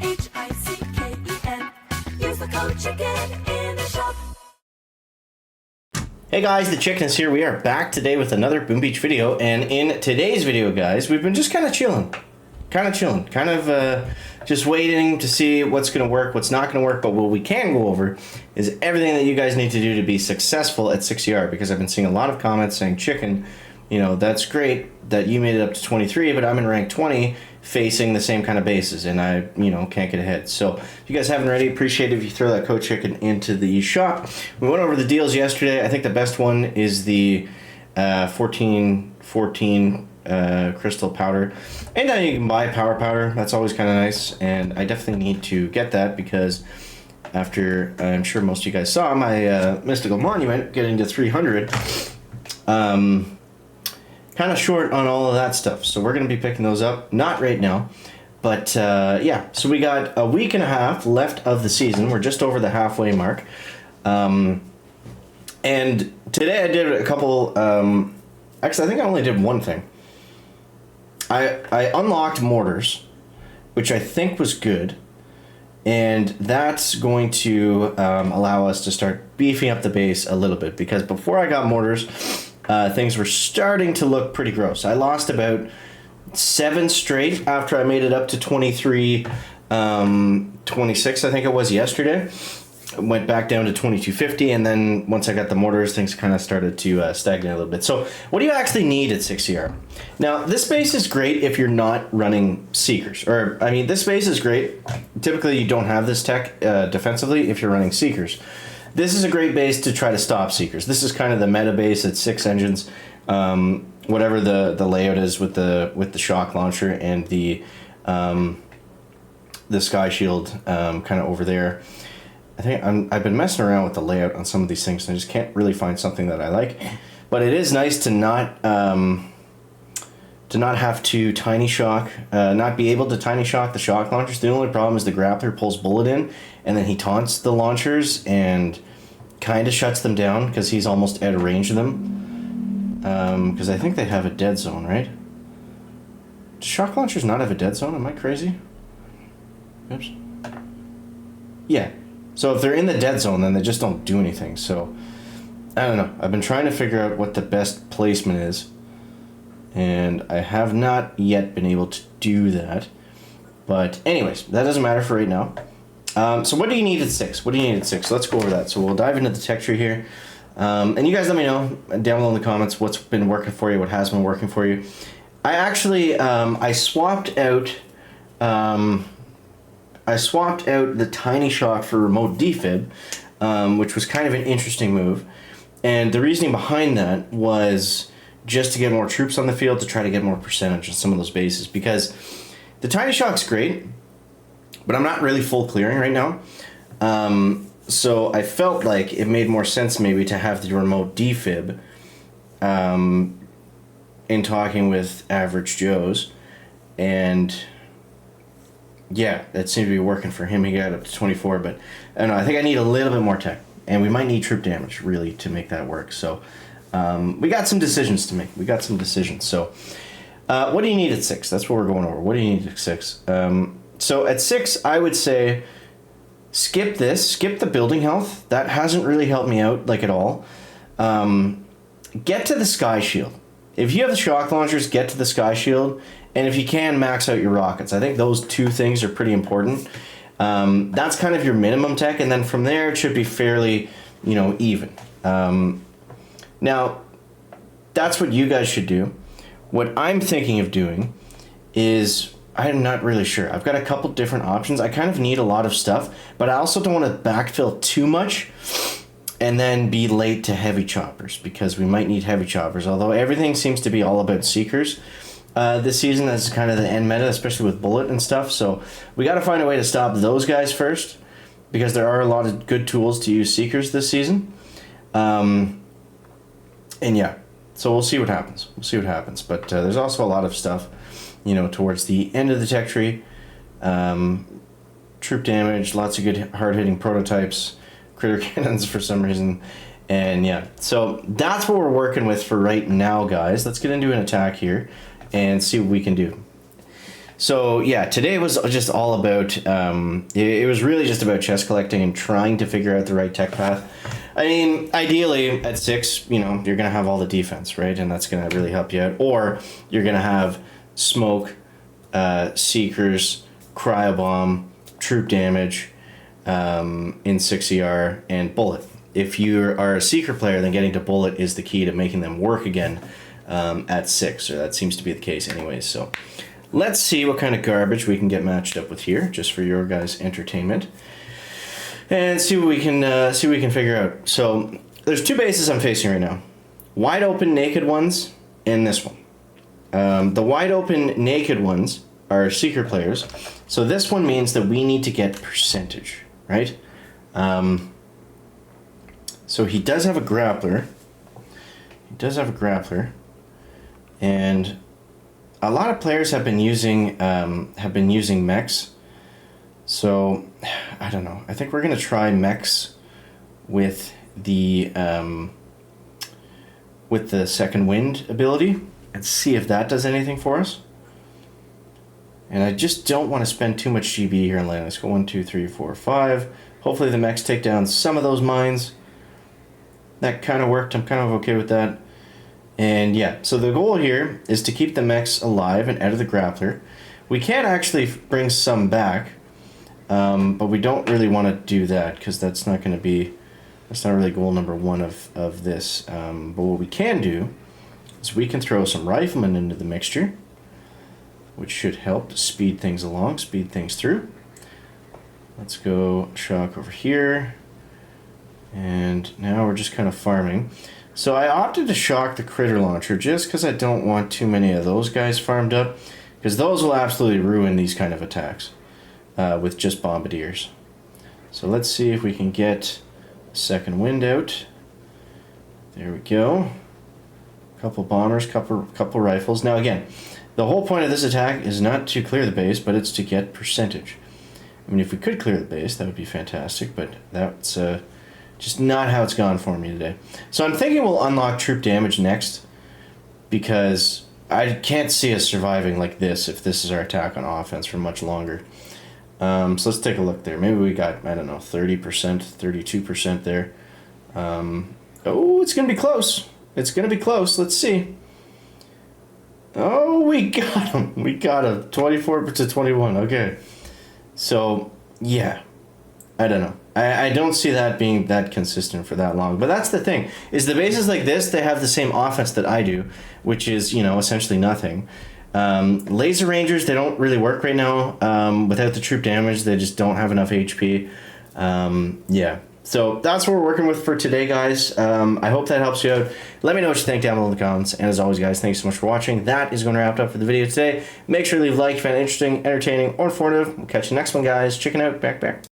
CHICKEN. Use the code CHICKEN in the shop. Hey guys, the Chicken is here. We are back today with another Boom Beach video, and in today's video, guys, we've been just kind of chilling, just waiting to see what's going to work, what's not going to work. But what we can go over is everything that you guys need to do to be successful at 6ER, because I've been seeing a lot of comments saying, Chicken, you know, that's great that you made it up to 23, but I'm in rank 20 facing the same kind of bases, and I, you know, can't get ahead. So if you guys haven't already, appreciate it if you throw that code Chicken into the shop. We went over the deals yesterday. I think the best one is the 1414 crystal powder. And now you can buy power powder. That's always kind of nice, and I definitely need to get that because after, I'm sure most of you guys saw my mystical monument getting to 300, kind of short on all of that stuff, so we're going to be picking those up. Not right now, but yeah, so we got a week and a half left of the season. We're just over the halfway mark, and today I did a couple, actually I think I only did one thing. I unlocked Mortars, which I think was good, and that's going to allow us to start beefing up the base a little bit, because before I got Mortars, things were starting to look pretty gross. I lost about 7 straight after I made it up to 23, 26, I think it was yesterday. Went back down to 2250, and then once I got the Mortars, things kind of started to stagnate a little bit. So what do you actually need at 6ER? Now, this base is great if you're not running Seekers. Or, I mean, this base is great. Typically, you don't have this tech defensively if you're running Seekers. This is a great base to try to stop Seekers. This is kind of the meta base at 6 engines, whatever the layout is with the shock launcher and the sky shield kind of over there. I think I've been messing around with the layout on some of these things, and I just can't really find something that I like. But it is nice to not have to tiny shock, not be able to tiny shock the shock launchers. The only problem is the grappler pulls bullet in, and then he taunts the launchers and kind of shuts them down because he's almost out of range of them. Because I think they have a dead zone, right? Do shock launchers not have a dead zone? Am I crazy? Oops. Yeah. So if they're in the dead zone, then they just don't do anything. So, I don't know. I've been trying to figure out what the best placement is, and I have not yet been able to do that. But anyways, that doesn't matter for right now. So what do you need at 6? What do you need at 6? Let's go over that. So we'll dive into the tech tree here. And you guys let me know down below in the comments what's been working for you, what has been working for you. I actually, I swapped out the tiny shock for remote defib, which was kind of an interesting move. And the reasoning behind that was just to get more troops on the field, to try to get more percentage on some of those bases, because the tiny shock's great, but I'm not really full clearing right now. So I felt like it made more sense maybe to have the remote defib in talking with Average Joes. And yeah, that seemed to be working for him. He got up to 24, but I don't know, I think I need a little bit more tech. And we might need troop damage, really, to make that work. So we got some decisions to make. So what do you need at 6? That's what we're going over. What do you need at 6? So at 6, I would say skip the building health. That hasn't really helped me out, like, at all. Get to the sky shield. If you have the shock launchers, get to the sky shield. And if you can, max out your rockets. I think those two things are pretty important. That's kind of your minimum tech, and then from there it should be fairly, you know, even. Now, that's what you guys should do. What I'm thinking of doing is, I'm not really sure. I've got a couple different options. I kind of need a lot of stuff, but I also don't want to backfill too much and then be late to heavy choppers, because we might need heavy choppers, although everything seems to be all about Seekers. This season, that's kind of the end meta, especially with bullet and stuff. So we got to find a way to stop those guys first, because there are a lot of good tools to use Seekers this season. And yeah, so we'll see what happens. But there's also a lot of stuff, you know, towards the end of the tech tree. Troop damage, lots of good hard-hitting prototypes, critter cannons for some reason. And yeah, so that's what we're working with for right now, guys. Let's get into an attack here and see what we can do. So yeah, today was just all about, it was really just about chest collecting and trying to figure out the right tech path. I mean, ideally at 6, you know, you're going to have all the defense, right? And that's going to really help you out. Or you're going to have smoke, seekers, cryobomb, troop damage, in 6ER, and bullet. If you are a seeker player, then getting to bullet is the key to making them work again at 6, or that seems to be the case anyways. So let's see what kind of garbage we can get matched up with here, just for your guys' entertainment, and see what we can figure out. So there's 2 bases I'm facing right now: wide open naked ones and this one. The wide open naked ones are seeker players, so this one means that we need to get percentage, right? So he does have a grappler. And a lot of players have been using mechs. So I don't know. I think we're gonna try mechs with the second wind ability and see if that does anything for us. And I just don't want to spend too much GB here in land. Let's go 1, 2, 3, 4, 5. Hopefully the mechs take down some of those mines. That kind of worked. I'm kind of okay with that. And yeah, so the goal here is to keep the mechs alive and out of the grappler. We can actually bring some back, but we don't really want to do that because that's not really goal number 1 of this. But what we can do is we can throw some riflemen into the mixture, which should help to speed things along, speed things through. Let's go shock over here. And now we're just kind of farming. So I opted to shock the critter launcher just because I don't want too many of those guys farmed up, because those will absolutely ruin these kind of attacks with just bombardiers. So let's see if we can get a second wind out. There we go. Couple bombers, couple rifles. Now again, the whole point of this attack is not to clear the base, but it's to get percentage. I mean, if we could clear the base, that would be fantastic, but that's just not how it's gone for me today. So I'm thinking we'll unlock troop damage next, because I can't see us surviving like this if this is our attack on offense for much longer. So let's take a look there. Maybe we got, I don't know, 30%, 32% there. Oh, it's going to be close. It's going to be close. Let's see. Oh, we got him. We got him. 24 to 21. Okay. So, yeah. I don't know. I don't see that being that consistent for that long. But that's the thing, is the bases like this, they have the same offense that I do, which is, you know, essentially nothing. Laser Rangers, they don't really work right now. Without the troop damage, they just don't have enough HP. Yeah. So that's what we're working with for today, guys. I hope that helps you out. Let me know what you think down below in the comments. And as always, guys, thanks so much for watching. That is going to wrap it up for the video today. Make sure to leave a like if you found it interesting, entertaining, or informative. We'll catch you next one, guys. Chicken out. Back.